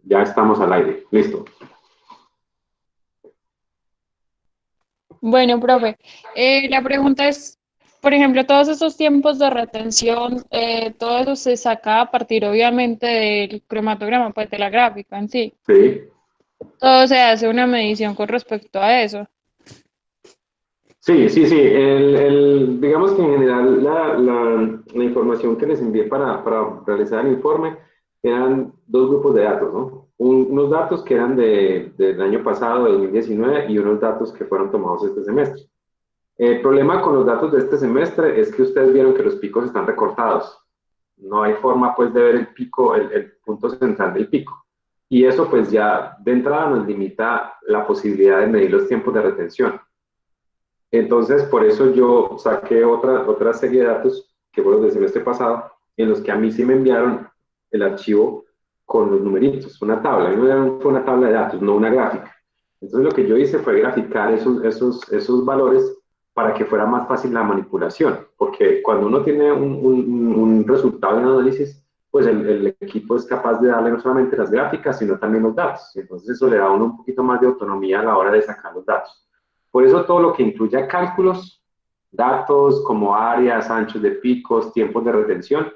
Ya estamos al aire. Listo. Bueno, profe, la pregunta es, por ejemplo, todos esos tiempos de retención, todo eso se saca a partir obviamente del cromatograma, pues de la gráfica en sí. Sí. Todo se hace una medición con respecto a eso. Sí, sí, sí. Digamos que en general la información que les envié para realizar el informe eran dos grupos de datos, ¿no? Unos datos que eran del año pasado, de 2019, y unos datos que fueron tomados este semestre. El problema con los datos de este semestre es que ustedes vieron que los picos están recortados. No hay forma, pues, de ver el pico, el punto central del pico. Y eso, pues, ya de entrada nos limita la posibilidad de medir los tiempos de retención. Entonces, por eso yo saqué otra serie de datos que fueron del semestre pasado, en los que a mí sí me enviaron el archivo con los numeritos, una tabla. A mí me dieron fue una tabla de datos, no una gráfica. Entonces, lo que yo hice fue graficar esos valores para que fuera más fácil la manipulación, porque cuando uno tiene un resultado de un análisis, pues el equipo es capaz de darle no solamente las gráficas, sino también los datos. Entonces, eso le da a uno un poquito más de autonomía a la hora de sacar los datos. Por eso todo lo que incluya cálculos, datos como áreas, anchos de picos, tiempos de retención,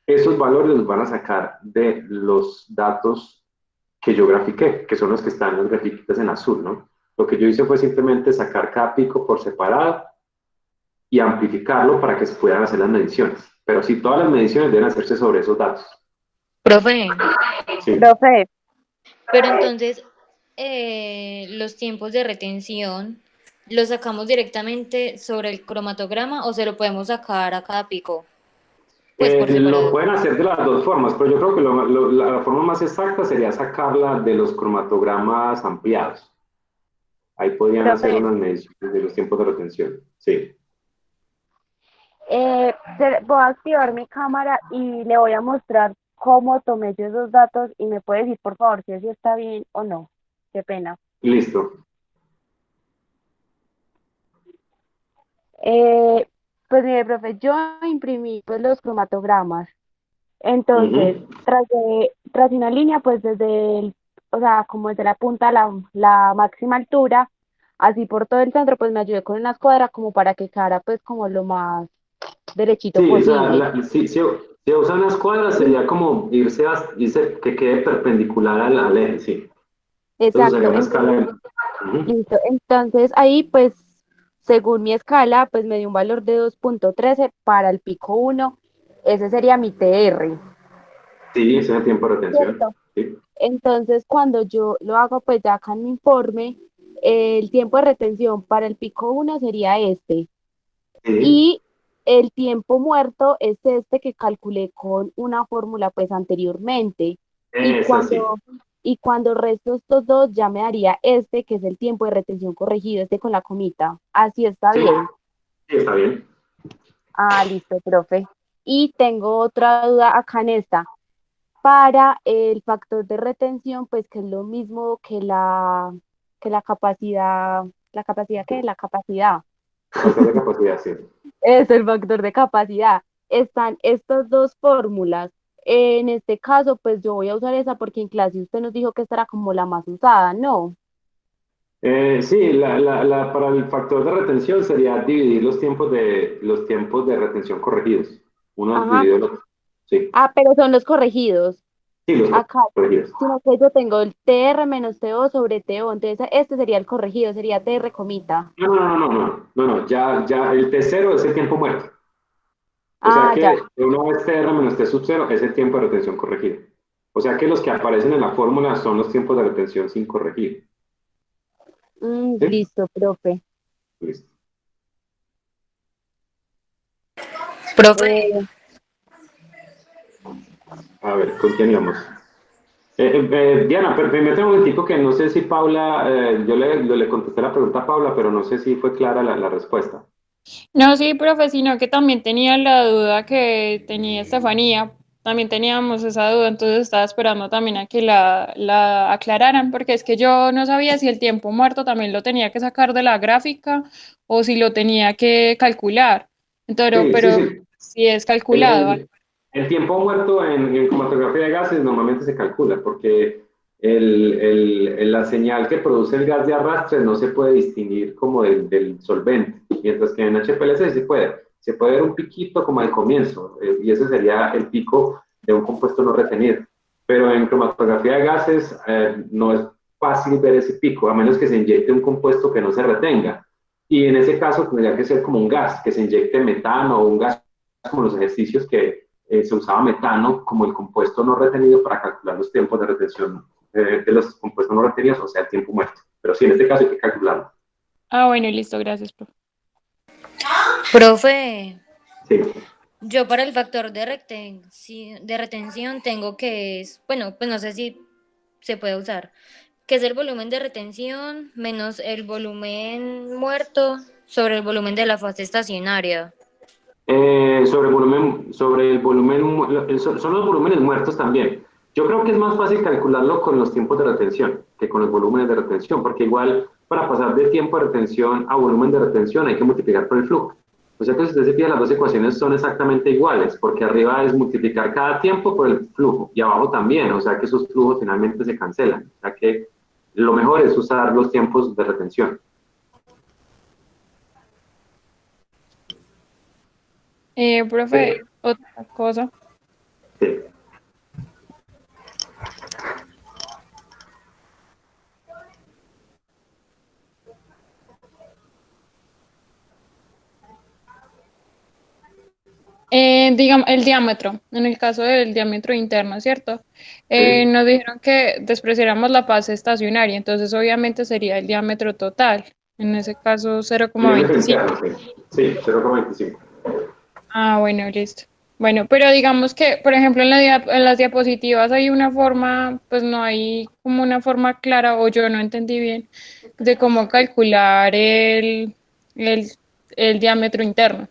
esos valores los van a sacar de los datos que yo grafiqué, que son los que están en las grafiquitas en azul, ¿no? Lo que yo hice fue simplemente sacar cada pico por separado y amplificarlo para que se puedan hacer las mediciones. Pero sí, todas las mediciones deben hacerse sobre esos datos. Profe, Sí. Profe, pero entonces los tiempos de retención los sacamos directamente sobre el cromatograma o se lo podemos sacar a cada pico, pues por Lo separado. pueden hacer de las dos formas, pero yo creo que la forma más exacta sería sacarla de los cromatogramas ampliados. Ahí podrían hacer profe, unas mediciones de los tiempos de retención. Sí. voy a activar mi cámara y le voy a mostrar cómo tomé yo esos datos y me puede decir por favor si eso está bien o no. Qué pena. Listo. Eh, pues mire, profe, yo imprimí pues los cromatogramas. Entonces, Ujú. tras una línea, pues desde o sea, como desde la punta a la máxima altura, así por todo el centro, pues me ayudé con una escuadra como para que quedara pues como lo más derechito Sí, o sea, posible. si usan las cuadras sería como irse que quede perpendicular al eje, sí. Entonces sería Exacto, una escala entonces, de... Ujú. listo. Entonces ahí pues, según mi escala, pues me dio un valor de 2.13 para el pico uno. Ese sería mi TR, Sí, ese es el tiempo de retención. ¿cierto? Sí. Entonces, cuando yo lo hago, pues ya acá en mi informe, el tiempo de retención para el pico uno sería este. Sí, Y el tiempo muerto es este que calculé con una fórmula pues anteriormente. Y es así. cuando, y cuando resto estos dos, ya me daría este, que es el tiempo de retención corregido, este con la comita. Así está Sí, bien. sí, está bien. Ah, listo, profe. Y tengo otra duda acá en esta. Para el factor de retención, pues que es lo mismo que la capacidad que la capacidad. Factor de capacidad, sí. Es el factor de capacidad. Están estas dos fórmulas. En este caso, pues yo voy a usar esa porque en clase usted nos dijo que esta era como la más usada, ¿no? Sí, para el factor de retención sería dividir los tiempos de retención corregidos. Uno Ajá. dividido el otro. Sí, Ah, pero son los corregidos. sí, los Acá, corregidos. sino que yo tengo el TR menos TO sobre TO. Entonces, este sería el corregido, sería TR comita. No, no, no, no, no, no, no, ya el T0 es el tiempo muerto. O sea Ah, ya. que una vez TR menos T sub 0 es el tiempo de retención corregido. O sea que los que aparecen en la fórmula son los tiempos de retención sin corregir. ¿Sí? Listo, profe. Listo. Profe, Eh, A ver, ¿con quién íbamos? Diana, permíteme un momentico que no sé si Paula, yo le contesté la pregunta a Paula, pero no sé si fue clara la respuesta. No, sí, profe, sino que también tenía la duda que tenía Estefanía, también teníamos esa duda, entonces estaba esperando también a que la aclararan, porque es que yo no sabía si el tiempo muerto también lo tenía que sacar de la gráfica o si lo tenía que calcular. Entonces, Sí, sí, pero sí. si es El, calculado. el- El tiempo muerto en cromatografía de gases normalmente se calcula porque la señal que produce el gas de arrastre no se puede distinguir como del solvente, mientras que en HPLC sí puede. Se puede ver un piquito como al comienzo, y ese sería el pico de un compuesto no retenido. Pero en cromatografía de gases no es fácil ver ese pico, a menos que se inyecte un compuesto que no se retenga. Y en ese caso tendría que ser como un gas, que se inyecte metano o un gas como los ejercicios que se usaba metano como el compuesto no retenido para calcular los tiempos de retención de los compuestos no retenidos, o sea, el tiempo muerto. Pero sí, en este caso hay que calcularlo. Ah, bueno, listo, gracias, profe. Profe, Sí. yo para el factor de retención tengo que es, bueno, pues no sé si se puede usar, que es el volumen de retención menos el volumen muerto sobre el volumen de la fase estacionaria. Sobre el volumen, son los volúmenes muertos también. Yo creo que es más fácil calcularlo con los tiempos de retención que con los volúmenes de retención, porque igual para pasar de tiempo de retención a volumen de retención hay que multiplicar por el flujo. O sea que si usted se fija, las dos ecuaciones son exactamente iguales, porque arriba es multiplicar cada tiempo por el flujo y abajo también, o sea que esos flujos finalmente se cancelan. O sea que lo mejor es usar los tiempos de retención. Profe, otra cosa. Sí. Digamos, el diámetro, en el caso del diámetro interno, ¿cierto? Sí. Nos dijeron que despreciáramos la fase estacionaria, entonces obviamente sería el diámetro total, en ese caso El diámetro 0,25. interno, sí. Sí, 0,25. Ah, bueno, listo. Bueno, pero digamos que, por ejemplo, en las diapositivas hay una forma, pues no hay como una forma clara, o yo no entendí bien, de cómo calcular el, el diámetro interno.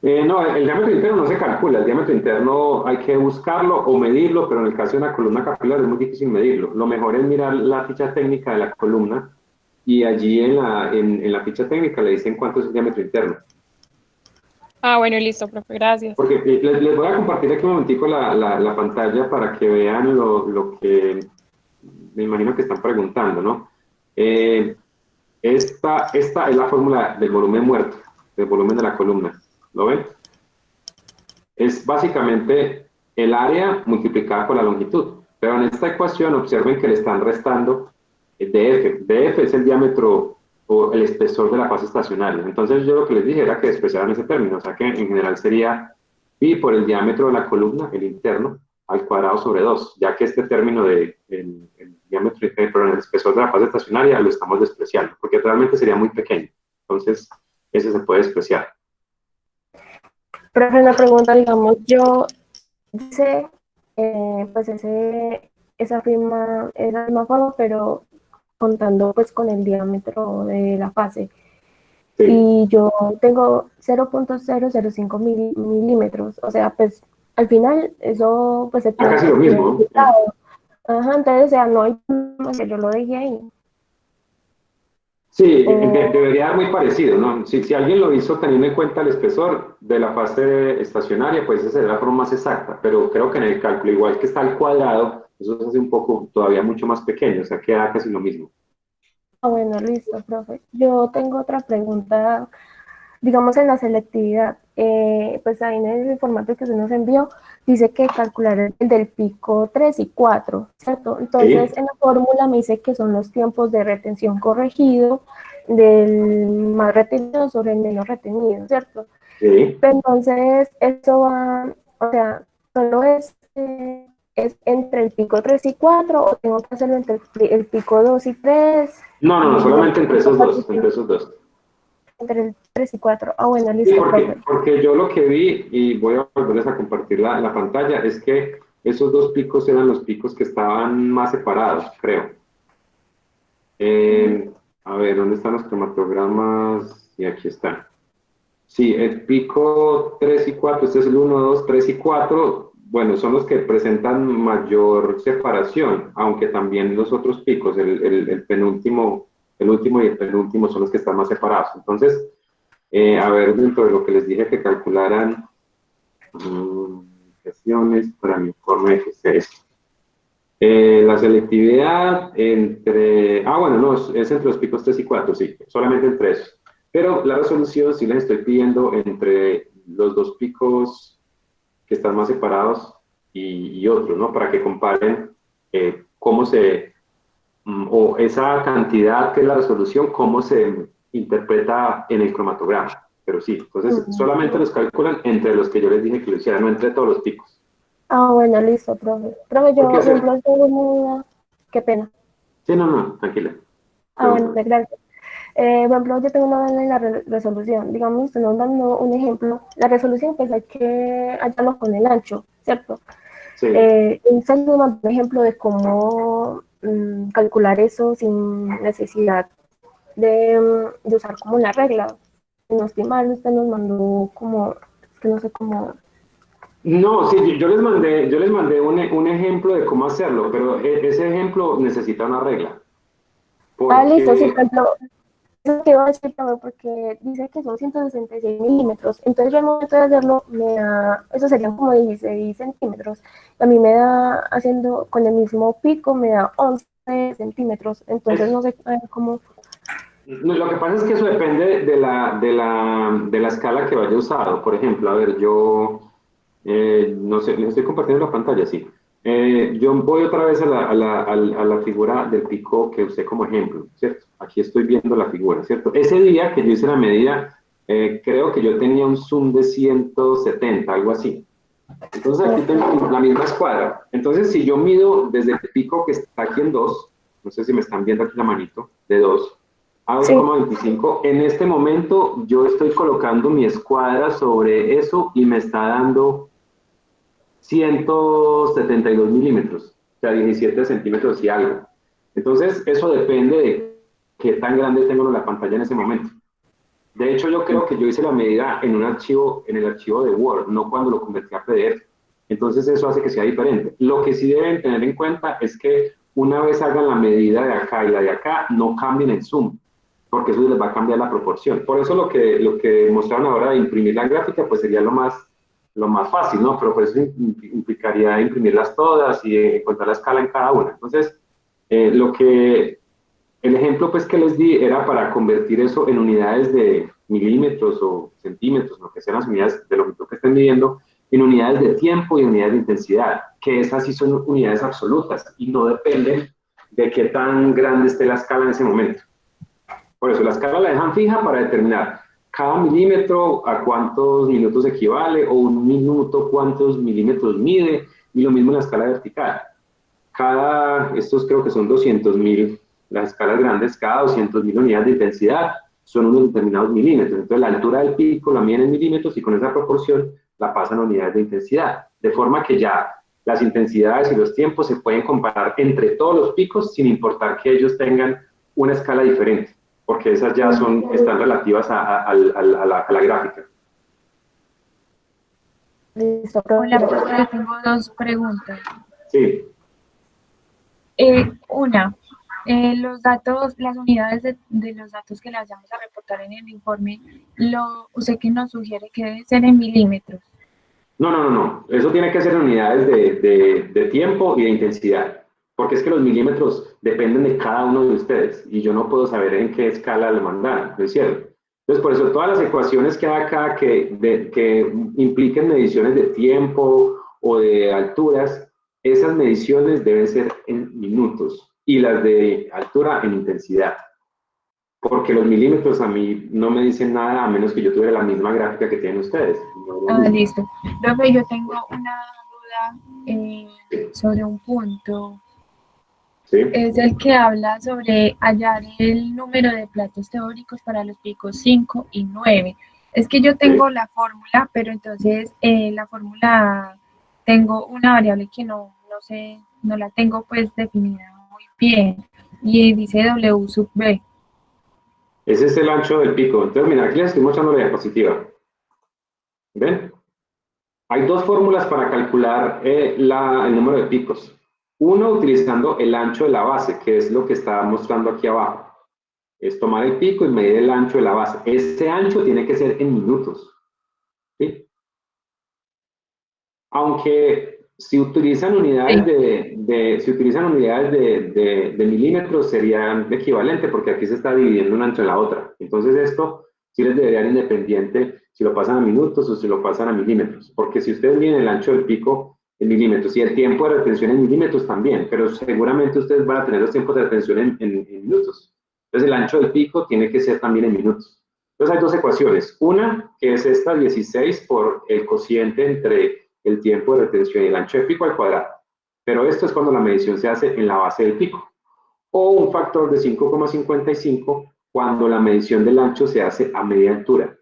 No, el diámetro interno no se calcula, el diámetro interno hay que buscarlo o medirlo, pero en el caso de una columna capilar es muy difícil medirlo. Lo mejor es mirar la ficha técnica de la columna y allí en la ficha técnica le dicen cuánto es el diámetro interno. Ah, bueno, listo, profe, gracias. Porque les voy a compartir aquí un momentico la pantalla para que vean lo que me imagino que están preguntando, ¿no? Eh, esta es la fórmula del volumen muerto, del volumen de la columna. ¿Lo ven? Es básicamente el área multiplicada por la longitud. Pero en esta ecuación observen que le están restando df. df es el diámetro o el espesor de la fase estacionaria. Entonces yo lo que les dije era que despreciaran ese término, o sea que en general sería pi por el diámetro de la columna, el interno, al cuadrado sobre 2, ya que este término de el diámetro, pero el espesor de la fase estacionaria lo estamos despreciando, porque realmente sería muy pequeño. Entonces, ese se puede despreciar. Profe, una pregunta, digamos, yo hice pues esa misma forma, pero contando pues con el diámetro de la fase. Sí. Y yo tengo 0,005 milímetros, o sea, pues al final eso pues se Ah, casi lo mismo, ¿no? Ajá, entonces, o sea, no hay que yo lo dejé ahí. Sí, O, debería dar muy parecido, ¿no? Si alguien lo hizo teniendo en cuenta el espesor de la fase estacionaria, pues esa sería la forma más exacta, pero creo que en el cálculo, igual que está al cuadrado, eso se hace un poco todavía mucho más pequeño, o sea, queda casi lo mismo. bueno, listo, profe. Yo tengo otra pregunta, digamos en la selectividad, pues ahí en el formato que se nos envió, dice que calcular el del pico 3 y 4, ¿cierto? ¿Sí? Entonces en la fórmula me dice que son los tiempos de retención corregido del más retenido sobre el menos retenido, ¿cierto? Sí. Entonces eso va, o sea, solo es entre el pico 3 y 4 o tengo que hacerlo entre el pico 2 y 3 No, y el solamente entre pico esos 4 dos, entre esos dos. entre el 3 y 4. Ah, bueno, Sí, listo, profe. porque yo lo que vi, y voy a volverles a compartir la pantalla, es que esos dos picos eran los picos que estaban más separados, creo. Mm, A ver, ¿dónde están los cromatogramas? Y aquí están. Sí, el pico 3 y 4, este es el 1, 2, 3 y 4, bueno, son los que presentan mayor separación, aunque también los otros picos, el penúltimo, el último y el penúltimo son los que están más separados. Entonces, a ver, dentro de lo que les dije que calcularan, especificaciones para mi informe de GCS. La selectividad entre... bueno, no, es entre los picos 3 y 4, sí, solamente entre esos. Pero la resolución sí les estoy pidiendo entre los dos picos que están más separados y otros, ¿no? Para que comparen cómo se... o esa cantidad que es la resolución, cómo se interpreta en el cromatograma. Pero sí, entonces solamente los calculan entre los que yo les dije que lo hicieran, no entre todos los picos. Bueno, listo, profe. Profe, yo, Porque por ejemplo, tengo una... Qué pena. Sí, no, tranquila. Bueno, gracias. Por ejemplo, yo tengo una duda en la resolución. Digamos, usted nos dando un ejemplo. La resolución, pues hay que hallarlo con el ancho, ¿cierto? Sí. Usted nos mandó un ejemplo de cómo calcular eso sin necesidad de usar como una regla. Si no estoy mal, usted nos mandó como, es que no sé cómo... No, sí, yo les mandé un ejemplo de cómo hacerlo, pero ese ejemplo necesita una regla. listo, sí, Porque, por ejemplo, eso te iba a decir, Pablo, porque dice que son 166 milímetros. Entonces yo al momento de hacerlo, eso serían como 16 centímetros. A mí me da, haciendo con el mismo pico, me da 11 centímetros. Entonces no sé cómo... lo que pasa es que eso depende de la escala que vaya usado. Por ejemplo, a ver, yo, no sé, les estoy compartiendo la pantalla, sí. Yo voy otra vez a la figura del pico que usé como ejemplo, ¿cierto? Aquí estoy viendo la figura, ¿cierto? Ese día que yo hice la medida, creo que yo tenía un zoom de 170, algo así. Entonces aquí tengo la misma escuadra. Entonces, si yo mido desde el pico que está aquí en 2, no sé si me están viendo aquí la manito, de 2 a Sí. 2,25, en este momento yo estoy colocando mi escuadra sobre eso y me está dando 172 milímetros, o sea, 17 centímetros y algo. Entonces, eso depende de qué tan grande tengo la pantalla en ese momento. De hecho, yo creo que yo hice la medida en el archivo de Word, no cuando lo convertí a PDF. Entonces, eso hace que sea diferente. Lo que sí deben tener en cuenta es que una vez hagan la medida de acá y la de acá, no cambien el zoom, porque eso les va a cambiar la proporción. Por eso lo que mostraron ahora de imprimir la gráfica, pues sería lo más fácil, ¿no? Pero pues eso implicaría imprimirlas todas y encontrar la escala en cada una. Entonces, el ejemplo pues que les di era para convertir eso en unidades de milímetros o centímetros, lo que sean las unidades de longitud que estén midiendo, en unidades de tiempo y unidades de intensidad, que esas sí son unidades absolutas y no dependen de qué tan grande esté la escala en ese momento. Por eso la escala la dejan fija para determinar cada milímetro a cuántos minutos equivale o un minuto cuántos milímetros mide, y lo mismo en la escala vertical. Estos creo que son 200.000, las escalas grandes, cada 200.000 unidades de intensidad son unos determinados milímetros. Entonces la altura del pico la miden en milímetros y con esa proporción la pasan a unidades de intensidad. De forma que ya las intensidades y los tiempos se pueden comparar entre todos los picos sin importar que ellos tengan una escala diferente, porque esas ya están relativas a la gráfica. Listo, Hola, profe. profe, tengo dos preguntas. Sí. Una, los datos, las unidades de los datos que le vayamos a reportar en el informe, usted que nos sugiere que debe ser en milímetros. No. Eso tiene que ser en unidades de tiempo y de intensidad. Porque es que los milímetros dependen de cada uno de ustedes y yo no puedo saber en qué escala lo mandaron, ¿no es cierto? Entonces, por eso todas las ecuaciones que hay acá que impliquen mediciones de tiempo o de alturas, esas mediciones deben ser en minutos y las de altura en intensidad. Porque los milímetros a mí no me dicen nada a menos que yo tuviera la misma gráfica que tienen ustedes. Listo. Profe, yo tengo una duda sobre un punto. ¿Sí? Es el que habla sobre hallar el número de platos teóricos para los picos 5 y 9. Es que yo tengo la fórmula, pero entonces la fórmula tengo una variable que no sé, no la tengo pues definida muy bien. Y dice W sub B. Ese es el ancho del pico. Entonces, mira, aquí les estoy mostrando la diapositiva. ¿Ven? Hay dos fórmulas para calcular el número de picos. Uno, utilizando el ancho de la base, que es lo que está mostrando aquí abajo. Es tomar el pico y medir el ancho de la base. Ese ancho tiene que ser en minutos. ¿Sí? Aunque si utilizan unidades si utilizan unidades de milímetros serían equivalente porque aquí se está dividiendo una entre la otra. Entonces esto sí les debería dar independiente si lo pasan a minutos o si lo pasan a milímetros. Porque si ustedes miden el ancho del pico en milímetros y el tiempo de retención en milímetros también, pero seguramente ustedes van a tener los tiempos de retención en minutos. Entonces el ancho del pico tiene que ser también en minutos. Entonces hay dos ecuaciones. Una, que es esta 16 por el cociente entre el tiempo de retención y el ancho de pico al cuadrado. Pero esto es cuando la medición se hace en la base del pico. O un factor de 5,55 cuando la medición del ancho se hace a media altura.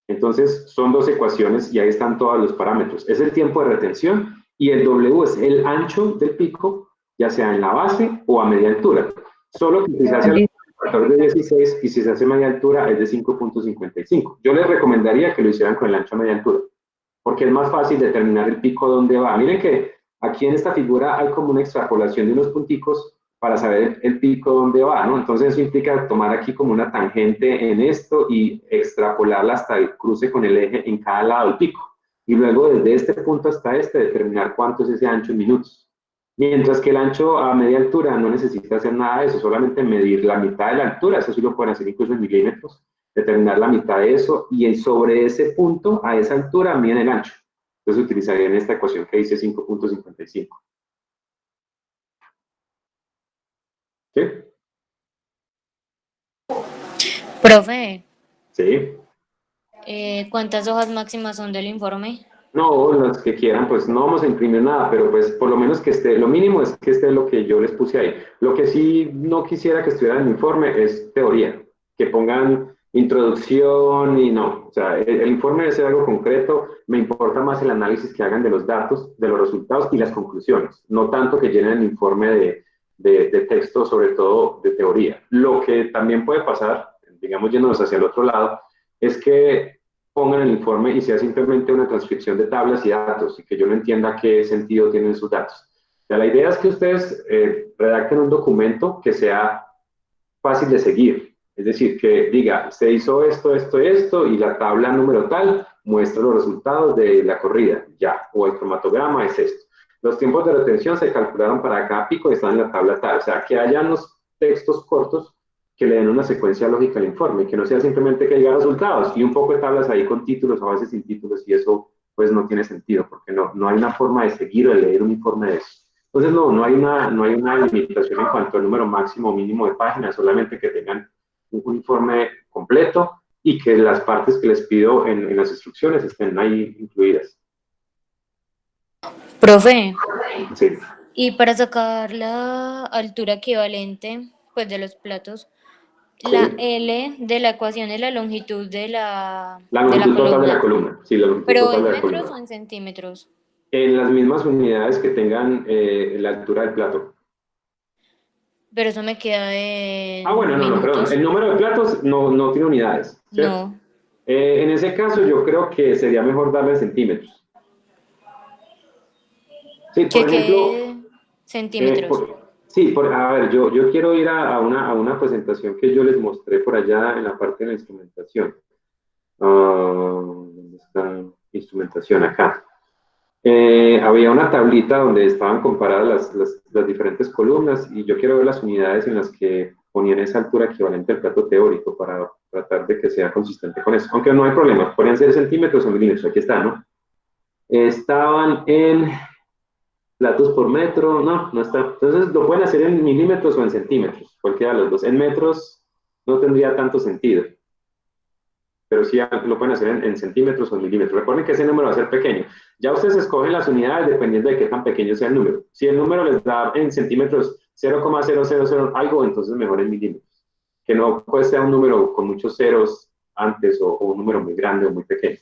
Entonces son dos ecuaciones y ahí están todos los parámetros. Es el tiempo de retención y el W es el ancho del pico, ya sea en la base o a media altura. Solo que si se hace el factor de 16 y si se hace media altura es de 5,55. Yo les recomendaría que lo hicieran con el ancho a media altura, porque es más fácil determinar el pico dónde va. Miren que aquí en esta figura hay como una extrapolación de unos punticos para saber el pico dónde va, ¿no? Entonces eso implica tomar aquí como una tangente en esto y extrapolarla hasta el cruce con el eje en cada lado del pico. Y luego desde este punto hasta este determinar cuánto es ese ancho en minutos. Mientras que el ancho a media altura no necesita hacer nada de eso, solamente medir la mitad de la altura, eso sí lo pueden hacer incluso en milímetros, determinar la mitad de eso y sobre ese punto, a esa altura, miden el ancho. Entonces utilizarían esta ecuación que dice 5,55. ¿Sí? Profe, Sí. ¿cuántas hojas máximas son del informe? No, las que quieran, pues no vamos a imprimir nada, pero pues por lo menos que esté, lo mínimo es que esté lo que yo les puse ahí. Lo que sí no quisiera que estuviera en el informe es teoría, que pongan introducción y no. O sea, el informe debe ser algo concreto, me importa más el análisis que hagan de los datos, de los resultados y las conclusiones, no tanto que llenen el informe de texto, sobre todo de teoría. Lo que también puede pasar, digamos, yéndonos hacia el otro lado, es que pongan el informe y sea simplemente una transcripción de tablas y datos y que yo no entienda qué sentido tienen sus datos. O sea, la idea es que ustedes redacten un documento que sea fácil de seguir. Es decir, que diga, se hizo esto, esto, esto, y la tabla número tal muestra los resultados de la corrida, ya, o el cromatograma es esto. Los tiempos de retención se calcularon para cada pico y están en la tabla tal. O sea, que haya unos textos cortos que le den una secuencia lógica al informe, que no sea simplemente que diga resultados y un poco de tablas ahí con títulos o a veces sin títulos, y eso pues no tiene sentido, porque no hay una forma de seguir o de leer un informe de eso. Entonces, no hay una limitación en cuanto al número máximo o mínimo de páginas, solamente que tengan un informe completo y que las partes que les pido en las instrucciones estén ahí incluidas. Profe, Sí. y para sacar la altura equivalente, pues de los platos, la Sí. L de la ecuación es la longitud de La de la longitud total de la columna, columna. Sí, la longitud pero total ¿en de la metros o columna. en centímetros? En las mismas unidades que tengan la altura del plato. Pero eso me queda Ah, en bueno, no, perdón. minutos. El número de platos no tiene unidades, ¿cierto? No, En ese caso, yo creo que sería mejor darle en centímetros. Sí, que por ejemplo, quede centímetros. a ver, yo quiero ir a una presentación que yo les mostré por allá en la parte de la instrumentación. ¿Dónde está instrumentación? Acá. Había una tablita donde estaban comparadas las diferentes columnas y yo quiero ver las unidades en las que ponían esa altura equivalente al plato teórico para tratar de que sea consistente con eso. Aunque no hay problema, podrían ser centímetros o milímetros, aquí está, ¿no? Estaban en platos por metro, no está. Entonces lo pueden hacer en milímetros o en centímetros, cualquiera de los dos. En metros no tendría tanto sentido, pero sí lo pueden hacer en centímetros o en milímetros. Recuerden que ese número va a ser pequeño. Ya ustedes escogen las unidades dependiendo de qué tan pequeño sea el número. Si el número les da en centímetros 0,000 algo, entonces mejor en milímetros. Que no puede ser un número con muchos ceros antes o un número muy grande o muy pequeño.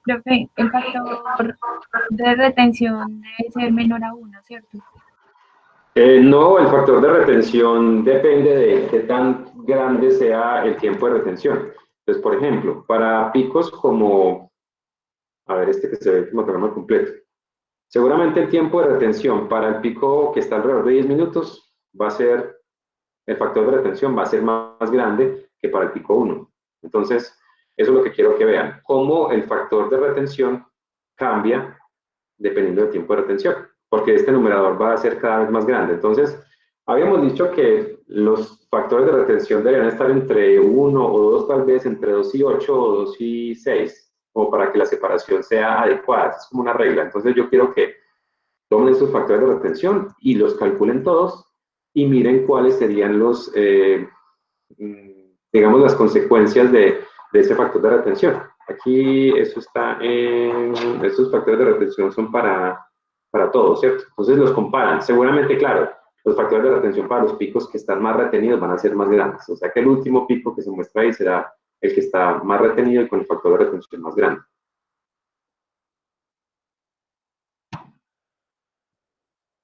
Profe, el factor de retención debe ser menor a 1, ¿cierto? No, el factor de retención depende de qué tan grande sea el tiempo de retención. Entonces, por ejemplo, para picos como, a ver, este que se ve como programa completo, seguramente el tiempo de retención para el pico que está alrededor de 10 minutos va a ser, el factor de retención va a ser más grande que para el pico 1. Entonces, eso es lo que quiero que vean, cómo el factor de retención cambia dependiendo del tiempo de retención, porque este numerador va a ser cada vez más grande. Entonces, habíamos dicho que los factores de retención deberían estar entre 1 o 2, tal vez entre 2 y 8 o 2 y 6, como para que la separación sea adecuada. Es como una regla. Entonces, yo quiero que tomen esos factores de retención y los calculen todos y miren cuáles serían los, digamos, las consecuencias de ese factor de retención. Aquí eso está en, estos factores de retención son para todos, ¿cierto? Entonces los comparan. Seguramente, claro, los factores de retención para los picos que están más retenidos van a ser más grandes. O sea que el último pico que se muestra ahí será el que está más retenido y con el factor de retención más grande.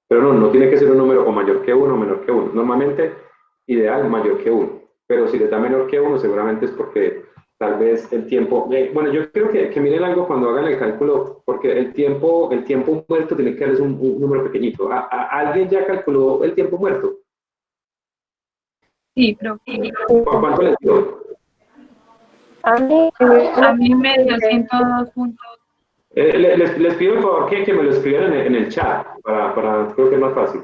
Pero no tiene que ser un número o mayor que 1 o menor que 1. Normalmente, ideal, mayor que 1. Pero si le da menor que 1, seguramente es porque tal vez el tiempo... bueno, yo creo que miren algo cuando hagan el cálculo, porque el tiempo muerto tiene que darles un número pequeñito. ¿Alguien ya calculó el tiempo muerto? Sí, profe. ¿Por cuánto les dio? A mí, A mí me dio 102 puntos. Les pido por favor que me lo escriban en el chat, creo que es más fácil.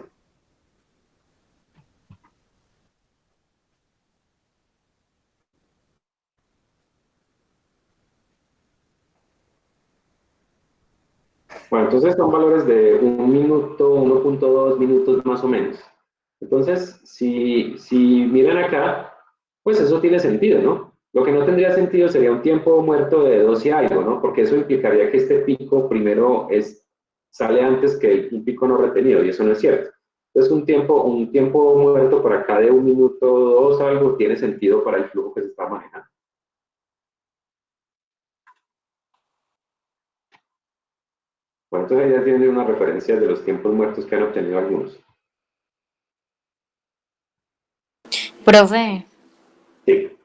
Bueno, entonces son valores de 1 minuto, 1.2 minutos más o menos. Entonces, si miran acá, pues eso tiene sentido, ¿no? Lo que no tendría sentido sería un tiempo muerto de 2 y algo, ¿no? Porque eso implicaría que este pico primero sale antes que un pico no retenido, y eso no es cierto. Entonces, un tiempo muerto por acá de 1 minuto, 2 algo, tiene sentido para el flujo que se está manejando. Bueno, entonces ya tienen unas referencias de los tiempos muertos que han obtenido algunos. Profe, Sí.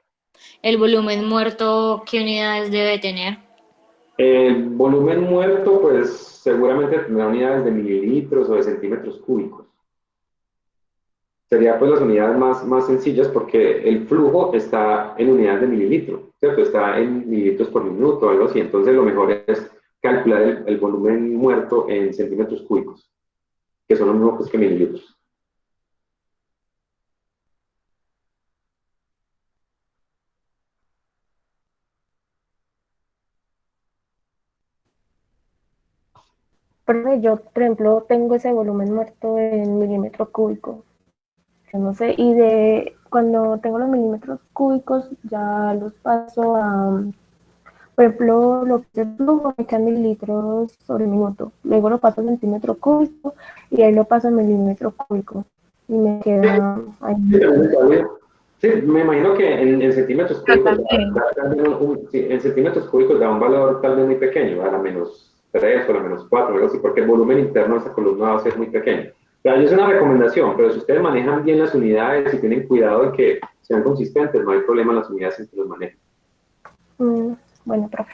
¿el volumen muerto qué unidades debe tener? El volumen muerto, pues seguramente tendrá unidades de mililitros o de centímetros cúbicos. Sería pues las unidades más sencillas porque el flujo está en unidades de mililitro, ¿cierto? Está en mililitros por minuto o algo así. Entonces lo mejor es calcular el volumen muerto en centímetros cúbicos, que son lo mismo pues, que mililitros. profe, yo, por ejemplo, tengo ese volumen muerto en milímetro cúbico. Yo no sé, y cuando tengo los milímetros cúbicos, ya los paso a, por ejemplo, lo que es el flujo me quedan mililitros sobre minuto. Luego lo paso a centímetro cúbico y ahí lo paso a milímetro cúbico. Y me queda ahí. Sí, me imagino que en centímetros cúbicos en centímetros cúbicos da un valor tal vez muy pequeño, a la -3 o a la -4, algo así, porque el volumen interno de esa columna va a ser muy pequeño. O sea, es una recomendación, pero si ustedes manejan bien las unidades y tienen cuidado de que sean consistentes, no hay problema en las unidades en que los manejen. Bueno, profe.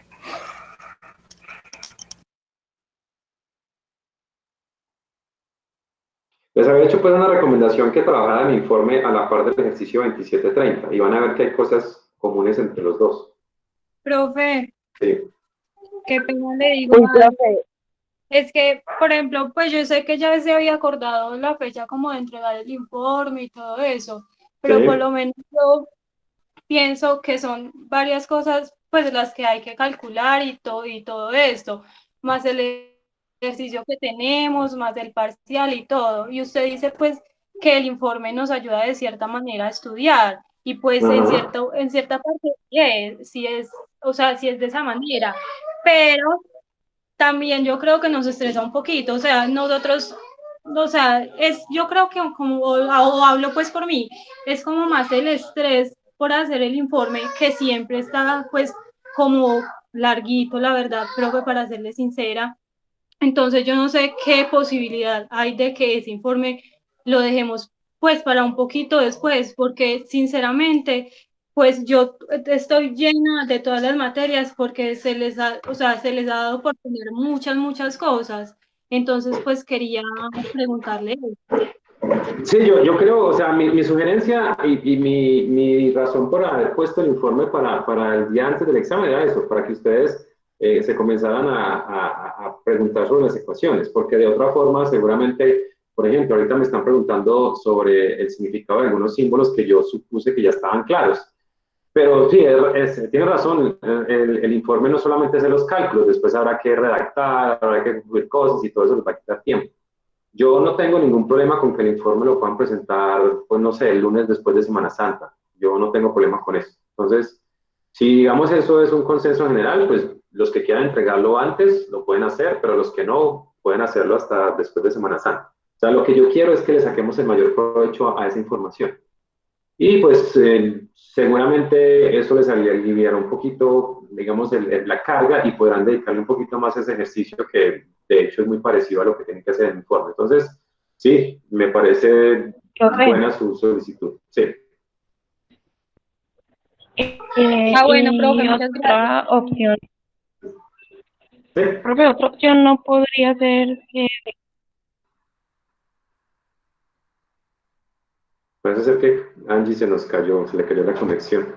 Les había hecho pues una recomendación que trabajara mi informe a la par del ejercicio 2730 y van a ver que hay cosas comunes entre los dos. Profe, Sí. qué pena le digo. Uy, profe, Es que, por ejemplo, pues yo sé que ya se había acordado la fecha como de entregar el informe y todo eso, pero Sí. por lo menos yo pienso que son varias cosas, pues las que hay que calcular y todo esto, más el ejercicio que tenemos, más el parcial y todo. Y usted dice, pues, que el informe nos ayuda de cierta manera a estudiar. Y pues Ajá. en cierta parte sí es, o sea, sí es de esa manera, pero también yo creo que nos estresa un poquito, o sea, nosotros, o sea, yo creo que como, o hablo pues por mí, es como más el estrés por hacer el informe que siempre está pues como larguito, la verdad, creo que para serle sincera. Entonces yo no sé qué posibilidad hay de que ese informe lo dejemos pues para un poquito después, porque sinceramente pues yo estoy llena de todas las materias porque o sea, se les ha dado por tener muchas cosas. Entonces pues quería preguntarle. Sí, yo creo, o sea, mi sugerencia y mi razón por haber puesto el informe para el día antes del examen era eso, para que ustedes se comenzaran a preguntar sobre las ecuaciones, porque de otra forma seguramente, por ejemplo, ahorita me están preguntando sobre el significado de algunos símbolos que yo supuse que ya estaban claros. Pero sí, tiene razón, el informe no solamente hace los cálculos, después habrá que redactar, habrá que concluir cosas y todo eso les va a quitar tiempo. Yo no tengo ningún problema con que el informe lo puedan presentar, pues no sé, el lunes después de Semana Santa. Yo no tengo problema con eso. Entonces, si digamos eso es un consenso general, pues los que quieran entregarlo antes lo pueden hacer, pero los que no pueden hacerlo hasta después de Semana Santa. O sea, lo que yo quiero es que le saquemos el mayor provecho a esa información. Y pues seguramente eso les aliviará un poquito, digamos, la carga y podrán dedicarle un poquito más a ese ejercicio que de hecho es muy parecido a lo que tienen que hacer en el informe. Entonces, sí, me parece Profe, buena su solicitud. Sí. Ah, bueno, profe, y muchas gracias. otra opción, Sí. profe, otra opción no podría ser que, Parece ser que Angie se nos cayó, se le cayó la conexión.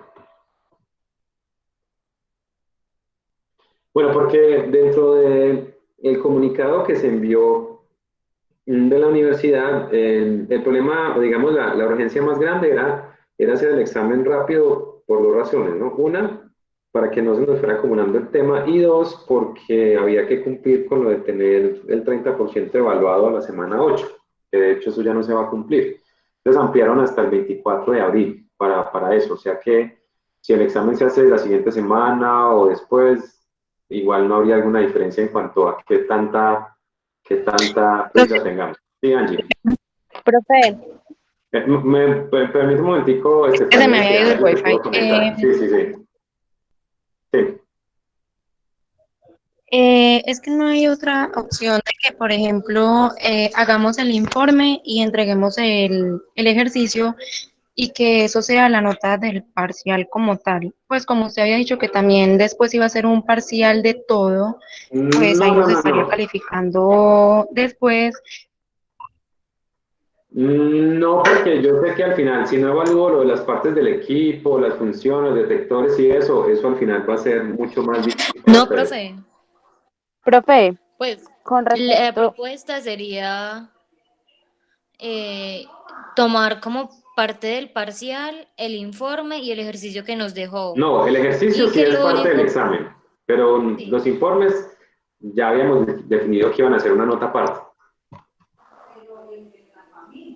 Bueno, porque dentro del comunicado que se envió de la universidad, el problema, o digamos, la urgencia más grande era hacer el examen rápido por dos razones, ¿no? Una, para que no se nos fuera acumulando el tema, y dos, porque había que cumplir con lo de tener el 30% evaluado a la semana 8, que de hecho eso ya no se va a cumplir. Entonces ampliaron hasta el 24 de abril para eso, o sea que si el examen se hace la siguiente semana o después, igual no habría alguna diferencia en cuanto a qué tanta prisa tengamos. Sí, Angie. Profe, Me permite un momentico, Se me Estefanía, que había ido el algo te wifi. puedo comentar. Sí, sí, sí. Sí. Es que no hay otra opción de que, por ejemplo, hagamos el informe y entreguemos el ejercicio y que eso sea la nota del parcial como tal. Pues como usted había dicho que también después iba a ser un parcial de todo, pues No, ahí no, nos no, estaría no. calificando después. No, porque yo sé que al final, si no evalúo lo de las partes del equipo, las funciones, los detectores y eso al final va a ser mucho más difícil para No, ustedes. profe, profe, pues con la respecto, propuesta sería eh, tomar como parte del parcial el informe y el ejercicio que nos dejó. No, el ejercicio Y sí que es lo parte del único, examen, pero sí. los informes ya habíamos definido que iban a ser una nota aparte.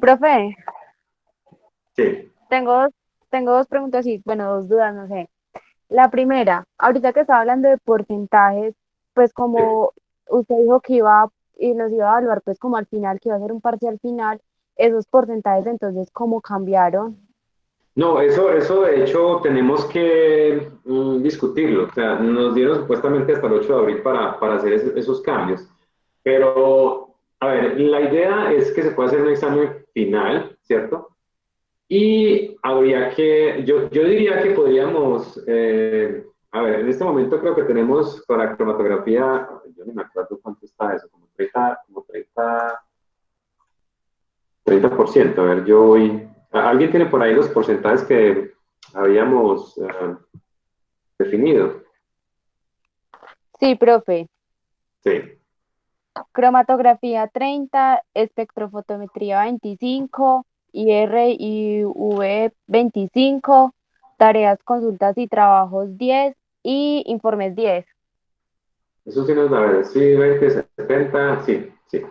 profe, Sí. tengo dos, tengo dos preguntas y, bueno, dos dudas, no sé. La primera, ahorita que estaba hablando de porcentajes, pues como usted dijo que iba y los iba a evaluar, pues como al final, que iba a ser un parcial final, esos porcentajes entonces, ¿cómo cambiaron? No, eso de hecho tenemos que discutirlo. O sea, nos dieron supuestamente hasta el 8 de abril para hacer esos cambios. Pero, a ver, la idea es que se pueda hacer un examen final, ¿cierto? Y habría que, yo diría que podríamos, a ver, en este momento creo que tenemos para cromatografía, yo no me acuerdo cuánto está eso, como 30%. A ver, yo voy. ¿Alguien tiene por ahí los porcentajes que habíamos definido? Sí, profe. Sí. Cromatografía 30, espectrofotometría 25, IR y V 25, tareas, consultas y trabajos 10 y informes 10. Eso sí nos da, a ver, sí, 20, 70, sí, sí.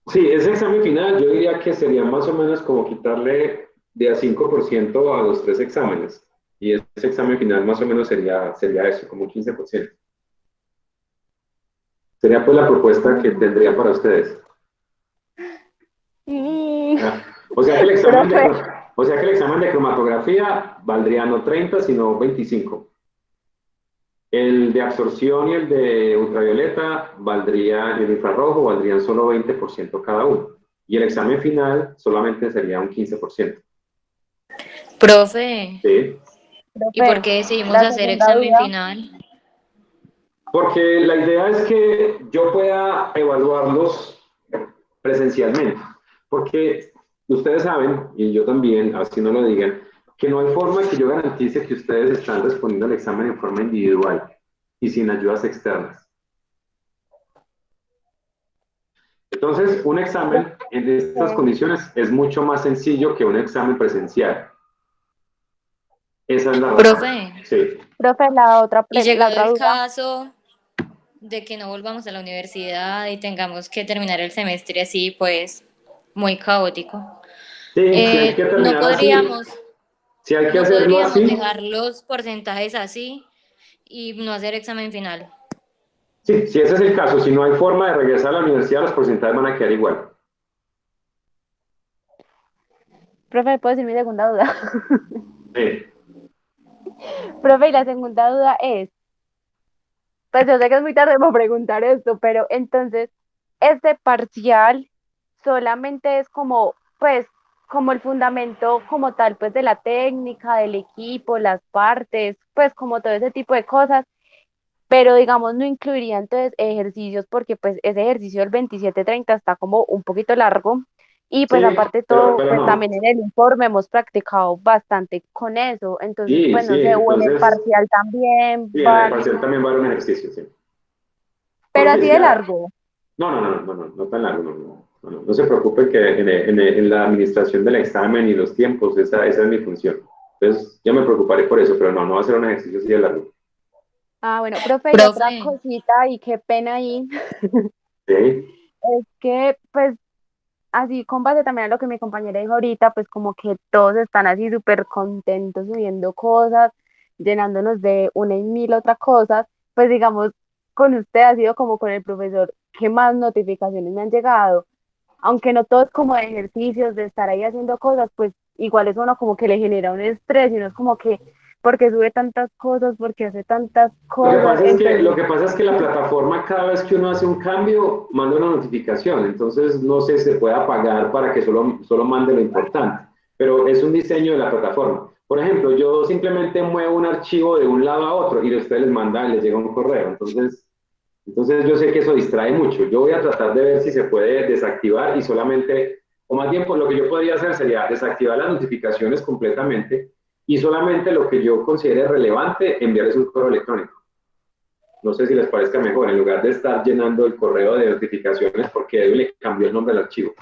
Sí, ese examen final yo diría que sería más o menos como quitarle de a 5% a los tres exámenes. Y ese examen final más o menos sería eso, como un 15%. Sería pues la propuesta que tendría para ustedes. Y, Ah, O sea que el examen de, profe, o sea que el examen de cromatografía valdría no 30, sino 25. El de absorción y el de ultravioleta valdría, y el infrarrojo valdrían solo 20% cada uno. Y el examen final solamente sería un 15%. Profe, ¿Sí? ¿y por profe, qué decidimos la hacer segunda examen duda, final? Porque la idea es que yo pueda evaluarlos presencialmente. Porque ustedes saben, y yo también, así no lo digan, que no hay forma que yo garantice que ustedes están respondiendo al examen en forma individual y sin ayudas externas. Entonces, un examen en estas condiciones es mucho más sencillo que un examen presencial. Esa es la razón. Profe, Sí. Profe, y la llegado otra el duda. caso de que no volvamos a la universidad y tengamos que terminar el semestre así, pues muy caótico. Sí, si hay que No terminar así, podríamos, si hay que no hacerlo podríamos así, dejar los porcentajes así y no hacer examen final. sí, si ese es el caso, si no hay forma de regresar a la universidad, los porcentajes van a quedar igual. Profe, ¿puedo decir mi segunda duda? Sí. Profe, y la segunda duda es, pues yo sé que es muy tarde para preguntar esto, pero entonces, este parcial solamente es como, pues, como el fundamento como tal, pues, de la técnica, del equipo, las partes, pues, como todo ese tipo de cosas, pero digamos, no incluiría entonces ejercicios, porque pues ese ejercicio del 27-30 está como un poquito largo, y pues Sí, aparte de todo, pero pues no. también en el informe hemos practicado bastante con eso, entonces, Sí, pues no sí, sé, o en el entonces, parcial también sí, en va el parcial algo, también va a haber un ejercicio, sí. pero así de Profe, largo. no tan largo, no se preocupe que en la administración del examen y los tiempos, esa es mi función. Entonces, yo me preocuparé por eso, pero no va a ser un ejercicio así de largo. Ah, bueno, profe, y Profe, otra cosita, y qué pena ahí, ¿Sí? es que, pues, así con base también a lo que mi compañera dijo ahorita, pues como que todos están así súper contentos subiendo cosas, llenándonos de una y mil otras cosas, pues digamos, con usted ha sido como con el profesor, ¿qué más notificaciones me han llegado? Aunque no todo es como de ejercicios, de estar ahí haciendo cosas, pues igual es uno como que le genera un estrés y no es como que, porque sube tantas cosas, porque hace tantas cosas, Lo entonces, que pasa es que la plataforma, cada vez que uno hace un cambio, manda una notificación. Entonces, no sé si se puede apagar para que solo mande lo importante. Pero es un diseño de la plataforma. Por ejemplo, yo simplemente muevo un archivo de un lado a otro y a ustedes les manda, les llega un correo. Entonces yo sé que eso distrae mucho. Yo voy a tratar de ver si se puede desactivar y solamente, o más bien, pues lo que yo podría hacer sería desactivar las notificaciones completamente y solamente lo que yo considere relevante enviarles un correo electrónico. No sé si les parezca mejor, en lugar de estar llenando el correo de notificaciones porque él le cambió el nombre del archivo.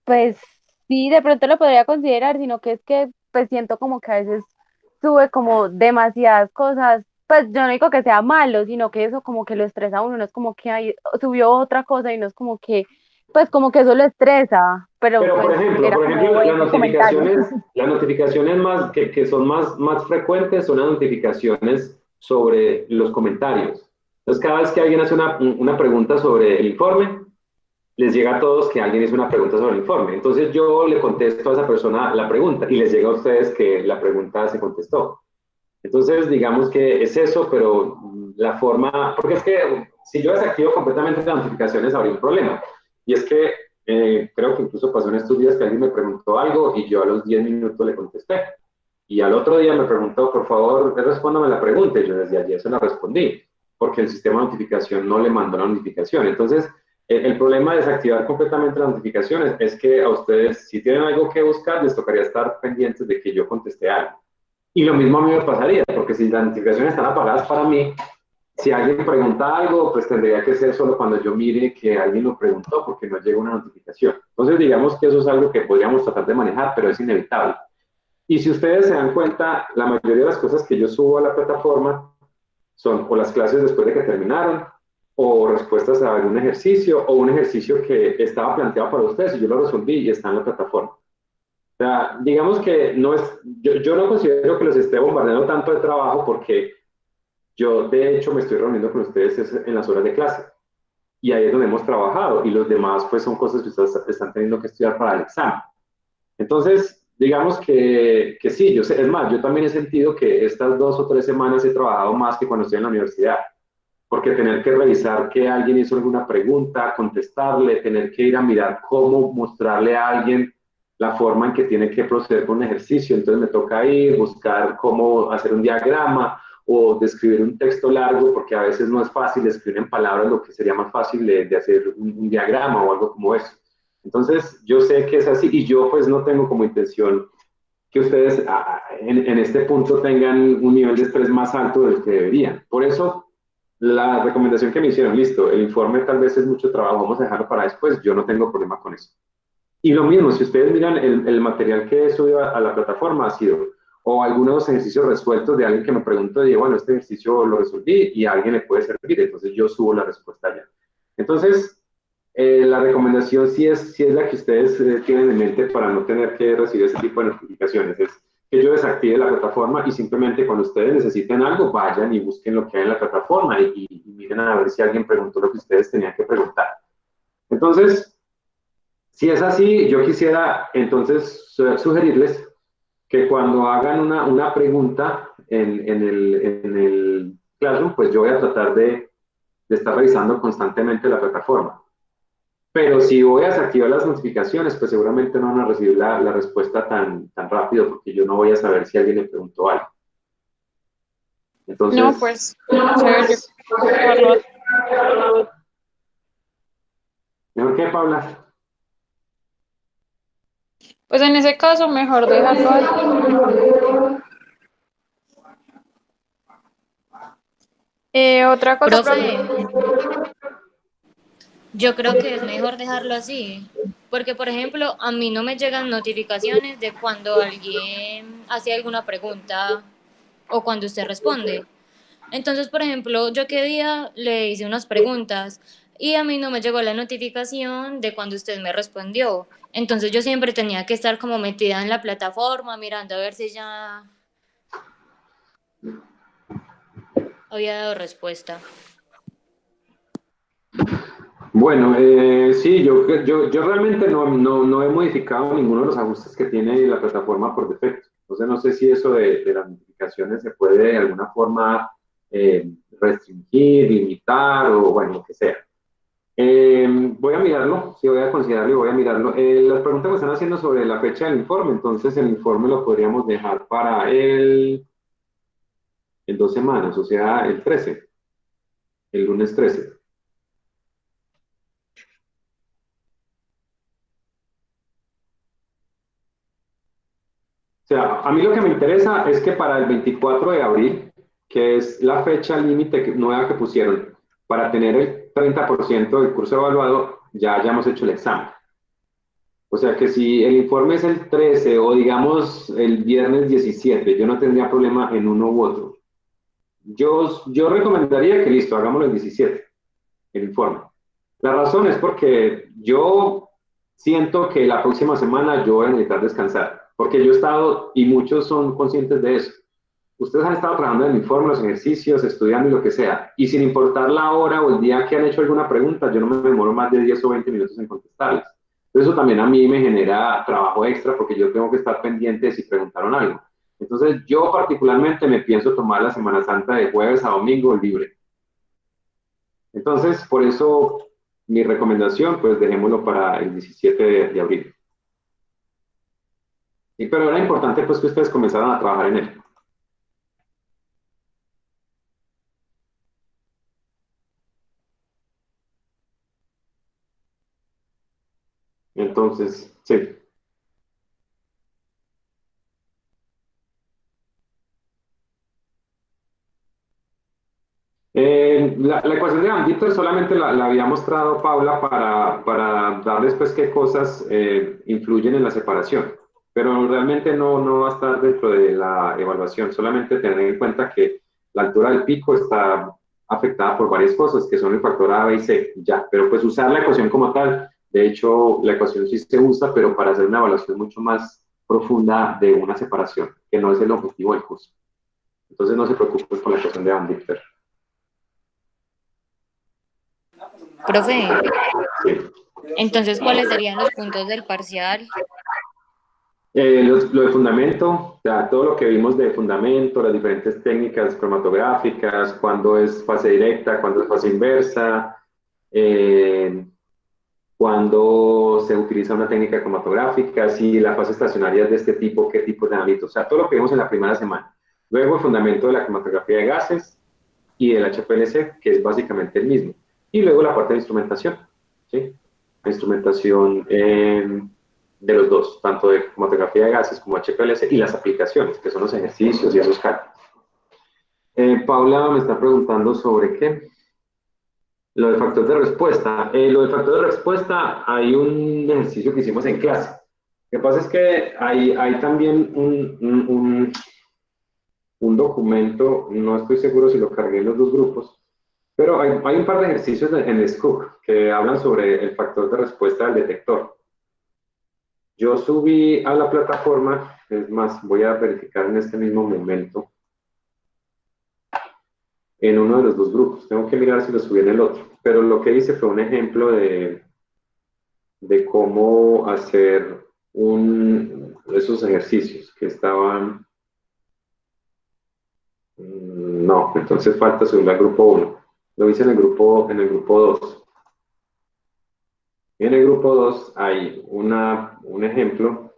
pues sí, de pronto lo podría considerar, sino que es que pues siento como que a veces sube como demasiadas cosas, pues yo no digo que sea malo, sino que eso como que lo estresa a uno, no es como que ay, subió otra cosa y no es como que, pues como que eso lo estresa, pero Pero, pues era por ejemplo como ese comentario. las notificaciones más, que son más frecuentes son las notificaciones sobre los comentarios. Entonces, cada vez que alguien hace una pregunta sobre el informe, les llega a todos que alguien hizo una pregunta sobre el informe. Entonces, yo le contesto a esa persona la pregunta y les llega a ustedes que la pregunta se contestó. Entonces, digamos que es eso, pero la forma, porque es que si yo desactivo completamente las notificaciones, habría un problema. Y es que creo que incluso pasó en estos días que alguien me preguntó algo y yo a los 10 minutos le contesté. Y al otro día me preguntó, por favor, respóndame la pregunta. Y yo desde ayer se la respondí, porque el sistema de notificación no le mandó la notificación. Entonces, el problema de desactivar completamente las notificaciones es que a ustedes, si tienen algo que buscar, les tocaría estar pendientes de que yo contesté algo. Y lo mismo a mí me pasaría, porque si las notificaciones están apagadas para mí, si alguien pregunta algo, pues tendría que ser solo cuando yo mire que alguien lo preguntó, porque no llega una notificación. Entonces, digamos que eso es algo que podríamos tratar de manejar, pero es inevitable. Y si ustedes se dan cuenta, la mayoría de las cosas que yo subo a la plataforma son o las clases después de que terminaron, o respuestas a algún ejercicio, o un ejercicio que estaba planteado para ustedes y yo lo resolví y está en la plataforma. O sea, digamos que no es, yo no considero que los esté bombardeando tanto de trabajo porque yo de hecho me estoy reuniendo con ustedes en las horas de clase y ahí es donde hemos trabajado y los demás pues son cosas que ustedes están teniendo que estudiar para el examen. Entonces, digamos que sí, yo sé, es más, yo también he sentido que estas 2 o 3 semanas he trabajado más que cuando estoy en la universidad, porque tener que revisar que alguien hizo alguna pregunta, contestarle, tener que ir a mirar cómo mostrarle a alguien la forma en que tiene que proceder con un ejercicio, entonces me toca ir, buscar cómo hacer un diagrama o de escribir un texto largo, porque a veces no es fácil escribir en palabras lo que sería más fácil de hacer un diagrama o algo como eso. Entonces, yo sé que es así y yo pues no tengo como intención que ustedes en este punto tengan un nivel de estrés más alto del que deberían. Por eso, la recomendación que me hicieron, listo, el informe tal vez es mucho trabajo, vamos a dejarlo para después, yo no tengo problema con eso. Y lo mismo, si ustedes miran el material que he subido a la plataforma, ha sido o algunos ejercicios resueltos de alguien que me preguntó, y bueno, este ejercicio lo resolví y a alguien le puede servir, entonces yo subo la respuesta allá. Entonces, la recomendación sí es la que ustedes tienen en mente para no tener que recibir ese tipo de notificaciones, es que yo desactive la plataforma y simplemente cuando ustedes necesiten algo, vayan y busquen lo que hay en la plataforma y miren a ver si alguien preguntó lo que ustedes tenían que preguntar. Entonces, si es así, yo quisiera entonces sugerirles que cuando hagan una pregunta en el Classroom, pues yo voy a tratar de estar revisando constantemente la plataforma. Pero si voy a desactivar las notificaciones, pues seguramente no van a recibir la respuesta tan rápido, porque yo no voy a saber si alguien le preguntó algo. Entonces, No, pues, chévere. Dejarlo así. ¿mejor qué, Paula? Pues en ese caso, mejor dejarlo así. Otra cosa, Profe, yo creo que es mejor dejarlo así, porque por ejemplo, a mí no me llegan notificaciones de cuando alguien hace alguna pregunta o cuando usted responde. Entonces, por ejemplo, yo qué día le hice unas preguntas y a mí no me llegó la notificación de cuando usted me respondió. Entonces yo siempre tenía que estar como metida en la plataforma mirando a ver si ya había dado respuesta. Bueno, sí, yo realmente no he modificado ninguno de los ajustes que tiene la plataforma por defecto. Entonces no sé si eso de las notificaciones se puede de alguna forma restringir, limitar o bueno, lo que sea. Voy a mirarlo, sí voy a considerarlo y voy a mirarlo. Las preguntas que están haciendo sobre la fecha del informe, entonces el informe lo podríamos dejar para en 2 semanas, o sea, el 13, el lunes 13. O sea, a mí lo que me interesa es que para el 24 de abril, que es la fecha límite nueva que pusieron, para tener el 30% del curso evaluado, ya hayamos hecho el examen. O sea que si el informe es el 13 o digamos el viernes 17, yo no tendría problema en uno u otro. Yo recomendaría que listo, hagámoslo el 17, el informe. La razón es porque yo siento que la próxima semana yo voy a necesitar descansar, porque yo he estado, y muchos son conscientes de eso, ustedes han estado trabajando en el informe, los ejercicios, estudiando y lo que sea, y sin importar la hora o el día que han hecho alguna pregunta, yo no me demoro más de 10 o 20 minutos en contestarles. Eso también a mí me genera trabajo extra porque yo tengo que estar pendiente de si preguntaron algo. Entonces, yo particularmente me pienso tomar la Semana Santa de jueves a domingo libre. Entonces, por eso mi recomendación, pues dejémoslo para el 17 de abril. Pero era importante pues que ustedes comenzaran a trabajar en él. Entonces, sí. La ecuación de Van Díter solamente la había mostrado Paula para darles pues qué cosas influyen en la separación, pero realmente no va a estar dentro de la evaluación, solamente tener en cuenta que la altura del pico está afectada por varias cosas, que son el factor A, B y C, ya, pero pues usar la ecuación como tal, de hecho la ecuación sí se usa, pero para hacer una evaluación mucho más profunda de una separación, que no es el objetivo del curso. Entonces no se preocupen por la ecuación de Van Díter. Profe, Sí. entonces, ¿cuáles serían los puntos del parcial? Lo de fundamento, o sea, todo lo que vimos de fundamento, las diferentes técnicas cromatográficas, cuándo es fase directa, cuándo es fase inversa, eh, cuándo se utiliza una técnica cromatográfica, si la fase estacionaria es de este tipo, qué tipo de ámbito, o sea, todo lo que vimos en la primera semana. Luego el fundamento de la cromatografía de gases y del HPLC, que es básicamente el mismo. Y luego la parte de instrumentación, ¿sí? La instrumentación de los dos, tanto de cromatografía de gases como HPLC, y las aplicaciones, que son los ejercicios y esos cálculos. Paula me está preguntando sobre qué. Lo del factor de respuesta. Lo del factor de respuesta, hay un ejercicio que hicimos en clase. Lo que pasa es que hay también un documento, no estoy seguro si lo cargué en los dos grupos, pero hay un par de ejercicios en el SCOOP que hablan sobre el factor de respuesta del detector. Yo subí a la plataforma, es más, voy a verificar en este mismo momento, en uno de los dos grupos. Tengo que mirar si lo subí en el otro. Pero lo que hice fue un ejemplo de cómo hacer esos ejercicios que estaban... No, entonces falta subirlo al grupo 1. Lo hice en el grupo 2. En el grupo 2 hay un ejemplo.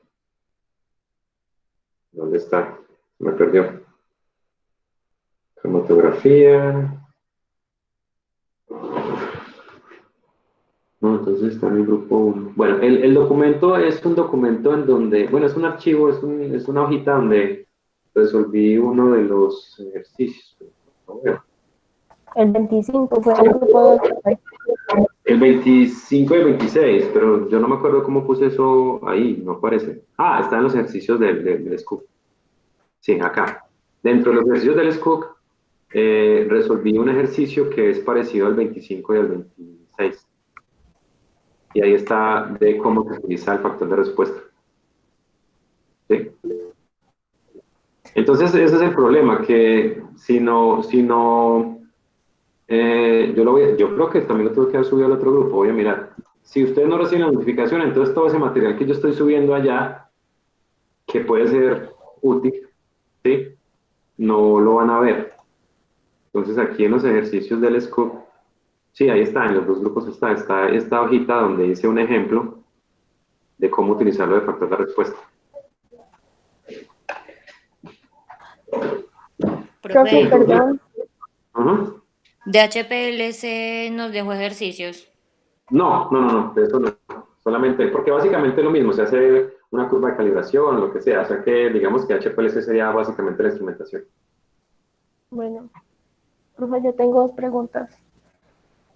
¿Dónde está? Me perdió. Cromatografía. No, entonces está en el grupo 1. Bueno, el documento es un documento en donde, bueno, es un archivo, es una hojita donde resolví uno de los ejercicios. A ver. El 25 fue el grupo 2. El 25 y el 26, pero yo no me acuerdo cómo puse eso ahí, no aparece. Ah, está en los ejercicios del SCOOP. Sí, acá. Dentro de los ejercicios del SCOOP, resolví un ejercicio que es parecido al 25 y al 26. Y ahí está de cómo se utiliza el factor de respuesta. ¿Sí? Entonces, ese es el problema, que yo creo que también lo tengo que haber subido al otro grupo, voy a mirar. Si ustedes no reciben la notificación, entonces todo ese material que yo estoy subiendo allá, que puede ser útil, ¿sí? No lo van a ver. Entonces aquí en los ejercicios del SCOOP, sí, ahí está, en los dos grupos está esta hojita donde hice un ejemplo de cómo utilizarlo de factor de respuesta. Profe, perdón. Ujú. ¿De HPLC nos dejó ejercicios? No, de eso no. Solamente, porque básicamente es lo mismo, se hace una curva de calibración, lo que sea, o sea que digamos que HPLC sería básicamente la instrumentación. Bueno, profe, yo tengo dos preguntas.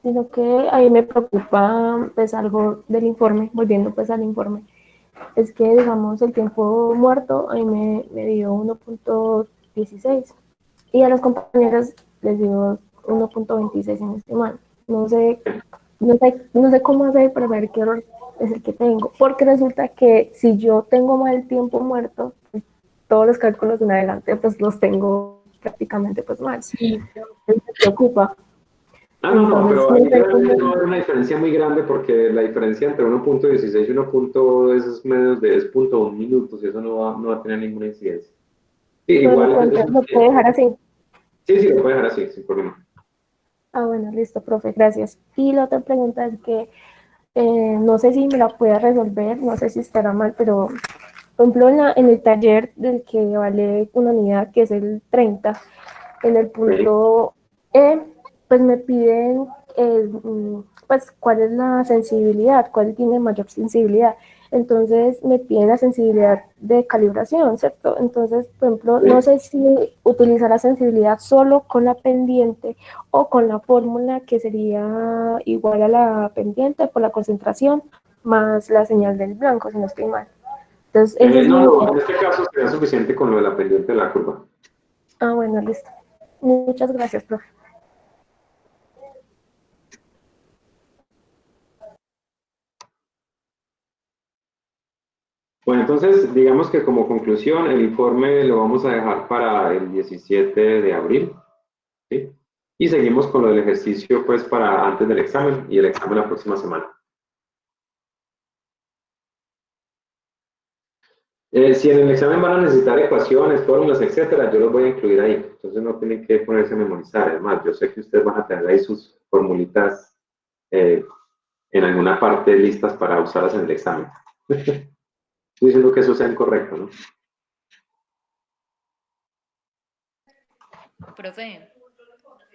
Sino que a mí me preocupa pues algo del informe, volviendo pues al informe. Es que digamos el tiempo muerto a mí me dio 1.16 y a los compañeros les dio 1.26 en este mal. No sé cómo hacer para ver qué error es el que tengo, porque resulta que si yo tengo mal tiempo muerto, pues, todos los cálculos en adelante pues los tengo prácticamente pues mal. Sí, Me preocupa. No, Entonces, pero no ahí sé realmente no cómo... hay una diferencia muy grande porque la diferencia entre 1.16 y 1. Esos medios de 10.1 minutos y eso no va a tener ninguna incidencia. Sí, Bueno, igual, pero entonces lo puedo dejar así. sí, lo puede dejar así, sin problema. Ah, bueno, listo, profe, gracias. Y la otra pregunta es que no sé si me la pueda resolver, no sé si estará mal, pero por ejemplo en el taller del que vale una unidad, que es el 30, en el Sí. punto E, pues me piden pues cuál es la sensibilidad, cuál tiene mayor sensibilidad. Entonces me piden la sensibilidad de calibración, ¿cierto? Entonces, por ejemplo, no sé si utilizar la sensibilidad solo con la pendiente o con la fórmula que sería igual a la pendiente por la concentración más la señal del blanco, si no estoy mal. Entonces, ese es mi... No, en este caso sería suficiente con lo de la pendiente de la curva. Ah, bueno, listo. Muchas gracias, profe. Bueno, entonces, digamos que como conclusión, el informe lo vamos a dejar para el 17 de abril, ¿sí? Y seguimos con lo del ejercicio, pues, para antes del examen y el examen la próxima semana. Si en el examen van a necesitar ecuaciones, fórmulas, etcétera, yo los voy a incluir ahí. Entonces no tienen que ponerse a memorizar. Además, yo sé que ustedes van a tener ahí sus formulitas en alguna parte listas para usarlas en el examen. Estoy diciendo que eso sea incorrecto, ¿no? Profe,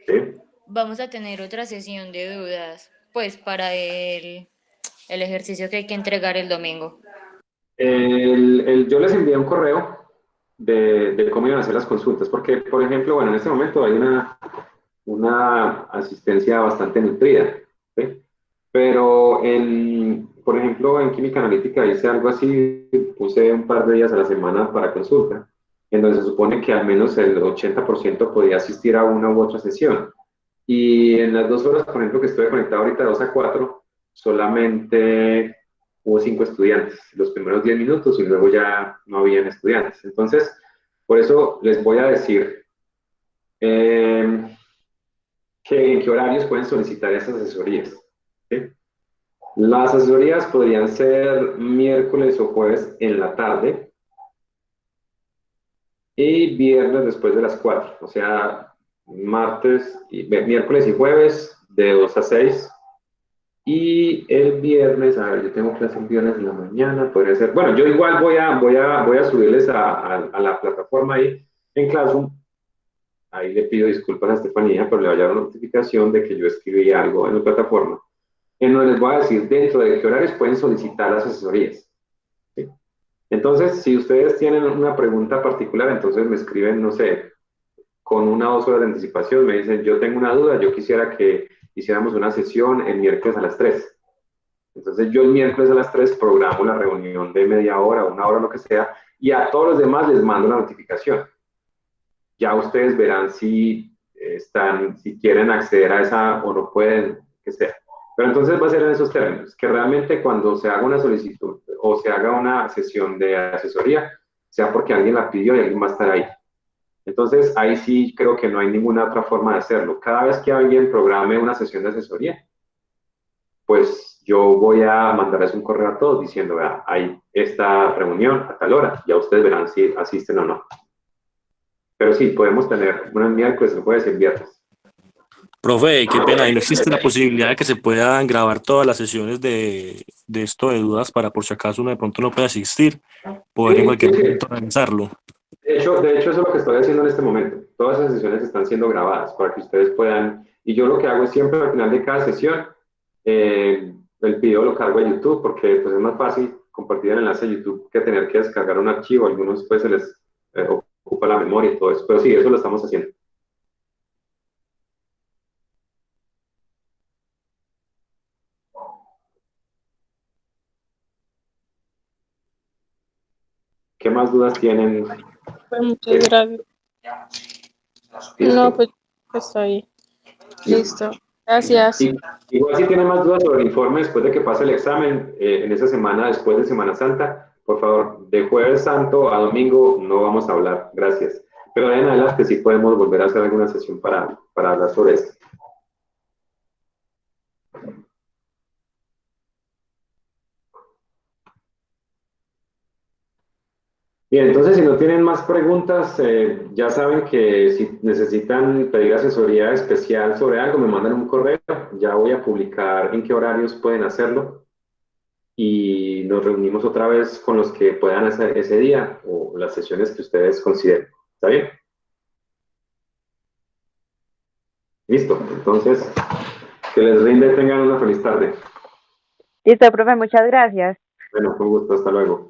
¿sí? vamos a tener otra sesión de dudas, pues para el ejercicio que hay que entregar el domingo. Yo les envié un correo de cómo iban a hacer las consultas, porque, por ejemplo, bueno, en este momento hay una asistencia bastante nutrida, ¿sí? Pero, por ejemplo, en química analítica hice algo así, puse un par de días a la semana para consulta, en donde se supone que al menos el 80% podía asistir a una u otra sesión. Y en las 2 horas, por ejemplo, que estoy conectado ahorita, 2 a 4, solamente hubo 5 estudiantes, los primeros 10 minutos y luego ya no habían estudiantes. Entonces, por eso les voy a decir eh, en qué horarios pueden solicitar esas asesorías. ¿Sí? Las asesorías podrían ser miércoles o jueves en la tarde y viernes después de las 4. O sea, miércoles y jueves de 2 a 6. Y el viernes, a ver, yo tengo clase el viernes en la mañana, podría ser. Bueno, yo igual voy a subirles a la plataforma ahí en Classroom. Ahí le pido disculpas a Estefanía, pero le va a llegar una notificación de que yo escribí algo en la plataforma, en donde les voy a decir dentro de qué horarios pueden solicitar las asesorías. ¿Sí? Entonces, si ustedes tienen una pregunta particular, entonces me escriben, no sé, con 1 o 2 horas de anticipación, me dicen, yo tengo una duda, yo quisiera que hiciéramos una sesión el miércoles a las 3. Entonces yo el miércoles a las 3 programo la reunión de media hora, 1 hora, lo que sea, y a todos los demás les mando la notificación. Ya ustedes verán si quieren acceder a esa o no pueden, que sea. Pero entonces va a ser en esos términos, que realmente cuando se haga una solicitud o se haga una sesión de asesoría, sea porque alguien la pidió y alguien va a estar ahí. Entonces ahí sí creo que no hay ninguna otra forma de hacerlo. Cada vez que alguien programe una sesión de asesoría, pues yo voy a mandarles un correo a todos diciendo, vea, hay esta reunión a tal hora, ya ustedes verán si asisten o no. Pero sí, podemos tener una el miércoles, el jueves y el viernes. Profe, qué pena, y no existe la posibilidad de que se puedan grabar todas las sesiones de esto de dudas para por si acaso uno de pronto no puede asistir, poder en Sí, cualquier sí, momento sí. realizarlo. De hecho, eso es lo que estoy haciendo en este momento. Todas esas sesiones están siendo grabadas para que ustedes puedan, y yo lo que hago es siempre al final de cada sesión, el video lo cargo a YouTube porque pues, es más fácil compartir el enlace a YouTube que tener que descargar un archivo. Algunos pues se les ocupa la memoria y todo eso, pero sí, eso lo estamos haciendo. ¿Qué más dudas tienen? Pues muchas gracias. No, Listo. pues está bien. Listo. Gracias. Igual si tienen más dudas sobre el informe después de que pase el examen, en esa semana después de Semana Santa, por favor, de Jueves Santo a Domingo no vamos a hablar, gracias. Pero de en adelante sí podemos volver a hacer alguna sesión para hablar sobre esto. Bien, entonces si no tienen más preguntas, ya saben que si necesitan pedir asesoría especial sobre algo, me mandan un correo, ya voy a publicar en qué horarios pueden hacerlo y nos reunimos otra vez con los que puedan hacer ese día o las sesiones que ustedes consideren. ¿Está bien? Listo. Entonces, que les rinde, tengan una feliz tarde. Listo, profe, muchas gracias. Bueno, con gusto. Hasta luego.